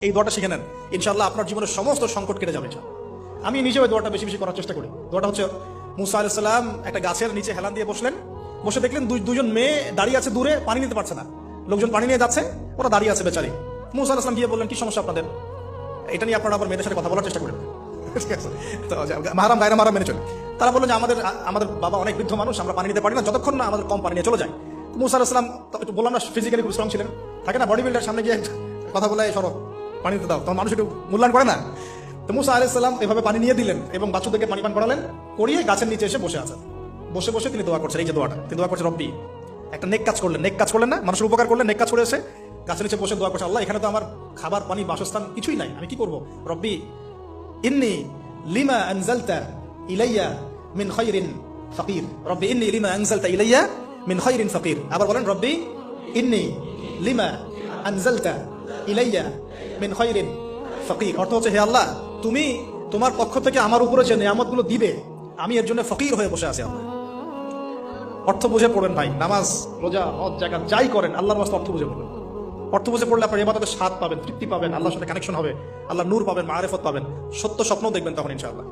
এই দোয়াটা শিখে নেন, ইনশাআল্লাহ আপনার জীবনের সমস্ত সংকট কেটে যাবে। আমি নিজেও এই দোয়াটা বেশি বেশি করার চেষ্টা করি। দোয়াটা হচ্ছে, মুসা আলাইহিস সালাম একটা গাছের নিচে হেলান দিয়ে বসলেন, বসে দেখলেন দুজন মেয়ে দাঁড়িয়ে আছে দূরে, পানি নিতে পারছে না, লোকজন পানি নিয়ে যাচ্ছে, ওরা দাঁড়িয়ে আছে বেচারি। মুসা আলাইহিস সালাম গিয়ে বললেন, কি সমস্যা আপনাদের? এটা নিয়ে আপনারা আবার মেয়েদের সাথে কথা বলার চেষ্টা করেন, ঠিক আছে? তো মাহারাম গায়রা মাহারাম মেনে চলে। তারা বললেন যে আমাদের বাবা অনেক বৃদ্ধ মানুষ, আমরা পানি নিতে পারি না যতক্ষণ না আমাদের কম পানি নিয়ে চলে যায়। মুসা আলাইহিস সালাম একটু বললাম না, ফিজিক্যালি খুব স্ট্রং ছিলেন, থাকে না বডি বিল্ডার, সামনে গিয়ে কথা বলে সরব পানি দিতে দাও, তখন মানুষ একটু মূল্যায়ন করে না। তো মুসা আলাইহিস সালাম এভাবে পানি নিয়ে দিলেন এবং বাচ্চাদেরকে পানি পান করালেন, করিয়ে গাছের নিচে এসে বসে আছেন। বসে বসে তিনি দোয়া করছেন, এই যে দোয়াটা তিনি দোয়া করছেন, রব্বি, একটা নেক কাজ করলেন, নেক কাজ করলেন না, মানুষের উপকার করলেন, নেক কাজ করে এসে গাছের নিচে বসে দোয়া করছে, আল্লাহ এখানে তো আমার খাবার পানি বাসস্থান কিছুই নাই, আমি কি করব? রব্বি ইন্নী লিমা আনজালতা ইলাইয়া মিন খায়রিন ফাকির, রব্বি ইন্নী লিমা আনজালতা ইলাইয়া মিন খায়রিন ফাকির। আবার বলেন, রব্বি ইন্নী লিমা আনজালতা ইলাইয়া মিন খায়রিন ফাকির। অর্থ হচ্ছে, হে আল্লাহ, তুমি তোমার পক্ষ থেকে আমার উপরে যে নিয়ামতগুলো দিবে, আমি এর জন্য ফকির হয়ে বসে আছি। আল্লাহ অর্থ বুঝে পড়বেন ভাই, নামাজ রোজা হজ জাকাত যাই করেন আল্লাহর রাস্তায় অর্থ বুঝে পড়বেন। অর্থ বুঝে পড়লে আপনার ইবাদতের স্বাদ পাবেন, তৃপ্তি পাবেন, আল্লাহর সাথে কানেকশন হবে, আল্লাহ নূর পাবেন, মাআরিফত পাবেন, সত্য স্বপ্ন দেখবেন তখন ইনশাআল্লাহ।